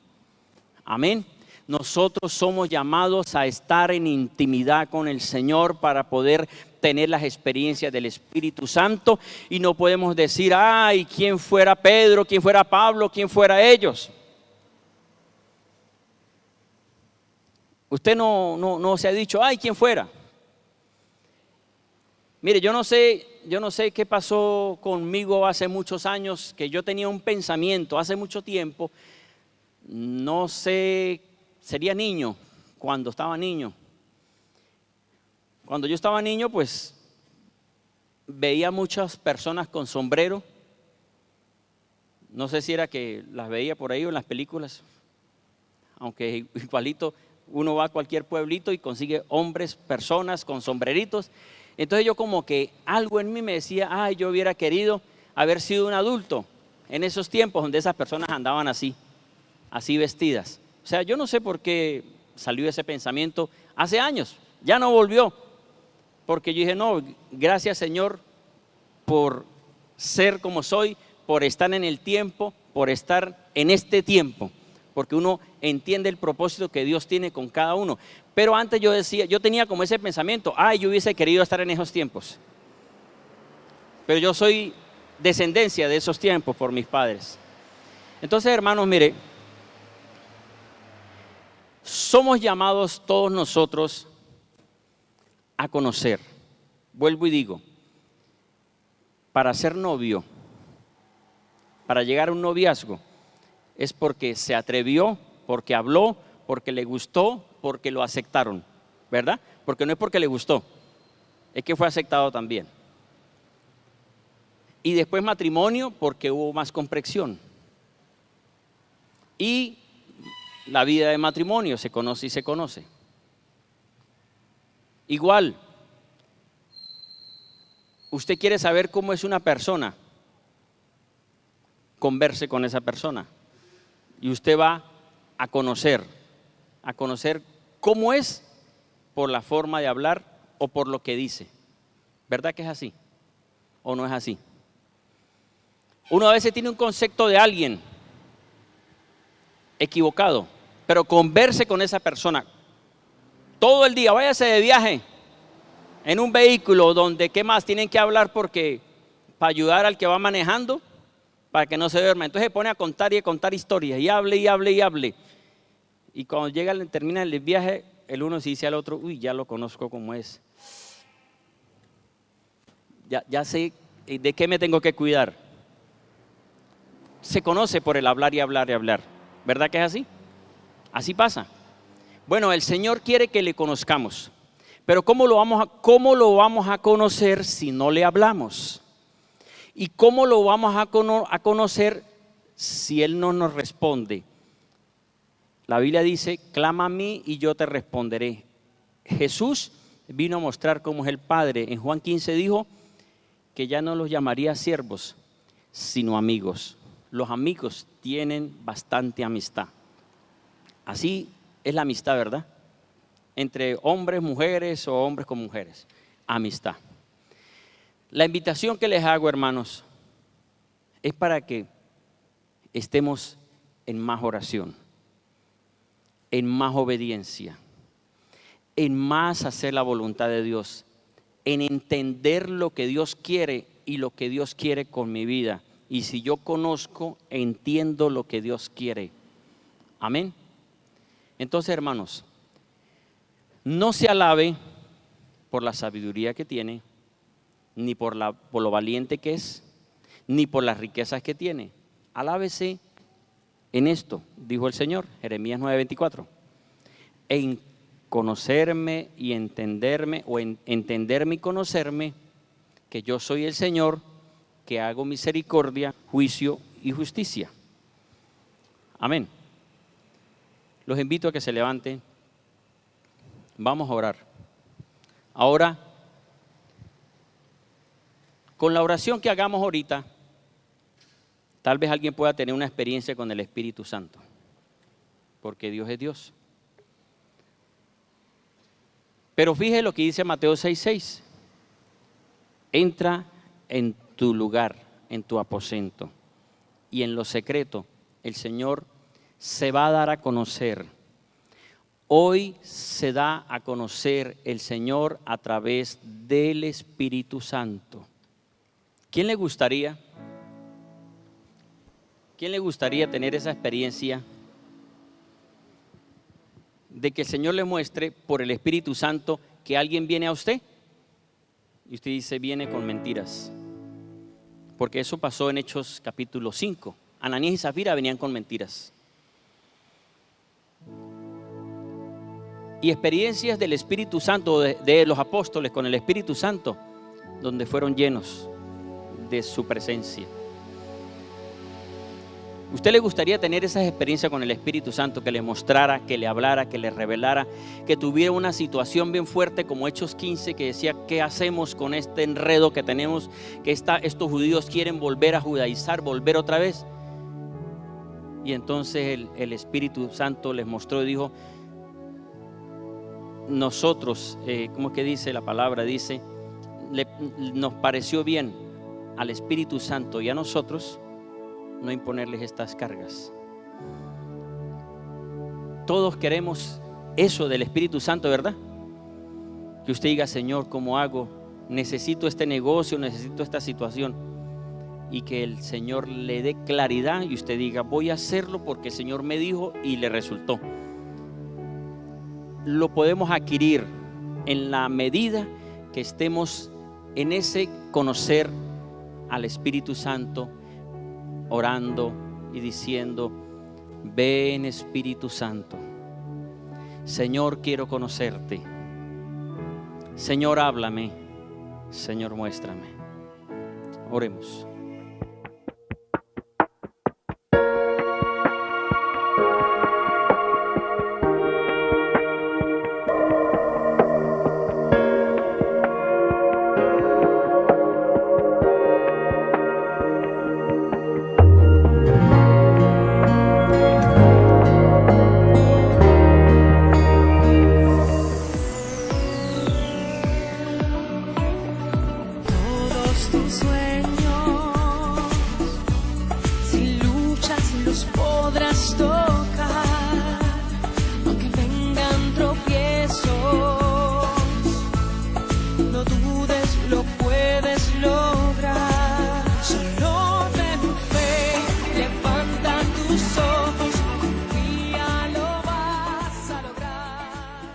Amén. Nosotros somos llamados a estar en intimidad con el Señor para poder tener las experiencias del Espíritu Santo, y no podemos decir, ay, quién fuera Pedro, quién fuera Pablo, quién fuera ellos. Usted no se ha dicho, ay, quién fuera. Mire, yo no sé qué pasó conmigo hace muchos años, que yo tenía un pensamiento hace mucho tiempo, no sé, sería niño, cuando estaba niño. Cuando yo estaba niño, pues veía muchas personas con sombrero. No sé si era que las veía por ahí o en las películas, aunque igualito uno va a cualquier pueblito y consigue hombres, personas con sombreritos. Entonces yo como que algo en mí me decía, ay, yo hubiera querido haber sido un adulto en esos tiempos donde esas personas andaban así vestidas. O sea, yo no sé por qué salió ese pensamiento hace años, ya no volvió. Porque yo dije, no, gracias Señor por ser como soy, por estar en el tiempo, por estar en este tiempo. Porque uno entiende el propósito que Dios tiene con cada uno. Pero antes yo decía, yo tenía como ese pensamiento, ay, yo hubiese querido estar en esos tiempos. Pero yo soy descendencia de esos tiempos por mis padres. Entonces, hermanos, mire, somos llamados todos nosotros a conocer. Vuelvo y digo, para ser novio, para llegar a un noviazgo, es porque se atrevió, porque habló, porque le gustó, porque lo aceptaron, ¿verdad? Porque no es porque le gustó, es que fue aceptado también. Y después matrimonio, porque hubo más comprensión. Y la vida de matrimonio se conoce y se conoce. Igual, usted quiere saber cómo es una persona, converse con esa persona y usted va a conocer cómo es por la forma de hablar o por lo que dice. ¿Verdad que es así? ¿O no es así? Uno a veces tiene un concepto de alguien equivocado, pero converse con esa persona todo el día, váyase de viaje en un vehículo donde qué más tienen que hablar, porque para ayudar al que va manejando, para que no se duerma. Entonces se pone a contar y a contar historias y hable y hable y hable. Y cuando termina el viaje, el uno se dice al otro, uy, ya lo conozco como es. Ya sé de qué me tengo que cuidar. Se conoce por el hablar y hablar y hablar. ¿Verdad que es así? Así pasa. Bueno, el Señor quiere que le conozcamos, pero ¿cómo lo vamos a conocer si no le hablamos? ¿Y cómo lo vamos a conocer si Él no nos responde? La Biblia dice, clama a mí y yo te responderé. Jesús vino a mostrar cómo es el Padre. En Juan 15 dijo que ya no los llamaría siervos, sino amigos. Los amigos tienen bastante amistad. Así es la amistad, ¿verdad? Entre hombres, mujeres o hombres con mujeres. Amistad. La invitación que les hago, hermanos, es para que estemos en más oración, en más obediencia, en más hacer la voluntad de Dios, en entender lo que Dios quiere y lo que Dios quiere con mi vida. Y si yo conozco, entiendo lo que Dios quiere. Amén. Entonces, hermanos, no se alabe por la sabiduría que tiene, ni por lo valiente que es, ni por las riquezas que tiene. Alábese en esto, dijo el Señor, Jeremías 9:24, en conocerme y entenderme, o en entenderme y conocerme, que yo soy el Señor, que hago misericordia, juicio y justicia. Amén. Los invito a que se levanten. Vamos a orar. Ahora, con la oración que hagamos ahorita, tal vez alguien pueda tener una experiencia con el Espíritu Santo, porque Dios es Dios. Pero fíjese lo que dice Mateo 6:6. Entra en tu lugar, en tu aposento, y en lo secreto el Señor se va a dar a conocer. Hoy se da a conocer el Señor a través del Espíritu Santo. ¿Quién le gustaría tener esa experiencia de que el Señor le muestre por el Espíritu Santo que alguien viene a usted? Y usted dice, viene con mentiras. Porque eso pasó en Hechos capítulo 5. Ananías y Zafira venían con mentiras. Y experiencias del Espíritu Santo, de los apóstoles con el Espíritu Santo, donde fueron llenos de su presencia. ¿Usted le gustaría tener esas experiencias con el Espíritu Santo, que le mostrara, que le hablara, que le revelara, que tuviera una situación bien fuerte como Hechos 15, que decía, ¿qué hacemos con este enredo que tenemos? Que estos judíos quieren volver a judaizar, volver otra vez. Y entonces el Espíritu Santo les mostró y dijo, nosotros, ¿cómo es que dice la palabra? Dice, nos pareció bien al Espíritu Santo y a nosotros no imponerles estas cargas. Todos queremos eso del Espíritu Santo, ¿verdad? Que usted diga, Señor, ¿cómo hago? Necesito este negocio, necesito esta situación. Y que el Señor le dé claridad y usted diga, voy a hacerlo porque el Señor me dijo y le resultó. Lo podemos adquirir en la medida que estemos en ese conocer al Espíritu Santo, orando y diciendo, ven Espíritu Santo, Señor, quiero conocerte, Señor, háblame, Señor, muéstrame. Oremos. Tus sueños